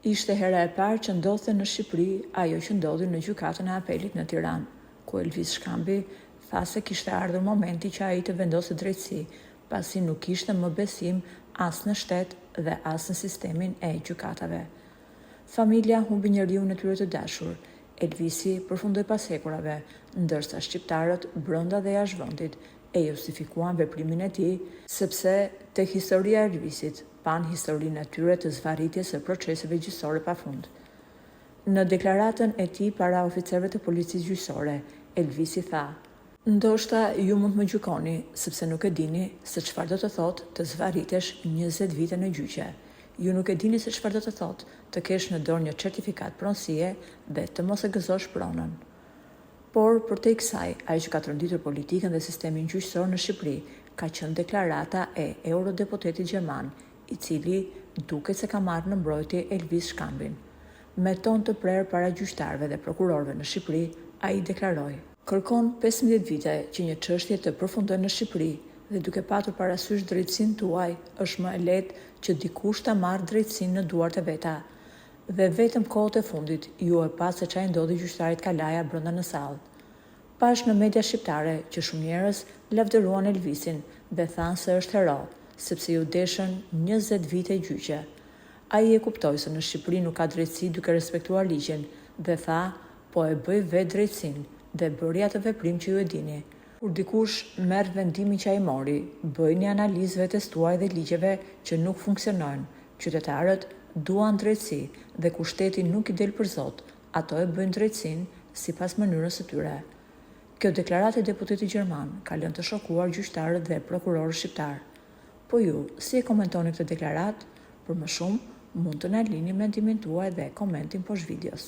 Ishte hera e parë që ndodhte në Shqipëri ajo që ndodhi në gjykatën e apelit në Tiranë, ku Elvis Shkambi tha se kishte ardhur momenti që ai të vendosë drejtësi, pasi nuk kishte më besim as në shtet dhe as në sistemin e gjykatave. Familja humbi njeriun e tyre të dashur. Elvisi përfundoi pas hekurave, ndërsa shqiptarët brenda dhe jashtë vendit e justifikuan veprimin e tij, sepse tek historia e Elvisit pan historinë e tyre të zvarritjes së proceseve gjyqësore pafund. Në deklaratën e tij para oficerëve të policisë gjyqësore, Elvisi tha: "Ndoshta ju mund më gjykoni sepse nuk e dini se çfarë do të thotë të zvarritesh 20 vite në gjyqe. Ju nuk e dini se çfarë do të thotë të kesh në dorë një certifikat pronësie dhe të mos e gëzosh pronën." Por për te kësaj, ai që ka tronditur politikën dhe sistemin gjyqësor në Shqipëri ka qenë deklarata e eurodeputetit gjerman, i cili duket se ka marrë në mbrojtje Elvis Shkambin. Me ton të prerë para gjyqtarëve dhe prokurorëve në Shqipëri, ai deklaroi: "Kërkon 15 vite që një çështje të përfundojë në Shqipëri dhe duke patur parasysh drejtësinë tuaj, është më e lehtë që dikush ta marrë drejtësinë në duart e veta." Dhe vetëm kohët e fundit ju e pa se çfarë ndodhi gjyqtarit Kalaja brenda në sallë. Pash në media shqiptare që shumë njerëz lavdëruan Elvisin dhe thanë se është hero, sepse ju deshën 20 vite gjyqe. Ai e kuptoi se në Shqipëri nuk ka drejtësi duke respektuar ligjin dhe tha: "Po e bëj vetë drejtësinë dhe bëri atë veprim që ju e dini. Kur dikush merr vendimin që ai mori, bëjni analizë vetes tuaj dhe ligjeve që nuk funksionojnë. Qytetarët duan drejtësi dhe kur shteti nuk i del për zot, ato e bëjnë drejtësinë sipas mënyrës së tyre." Kjo deklaratë e deputetit gjerman ka lënë të shokuar gjyqtarët dhe prokurorët shqiptar. Po ju, si e komentoni këtë deklaratë? Për më shumë, mund të na lini mendimin tuaj dhe komentin poshtë videos.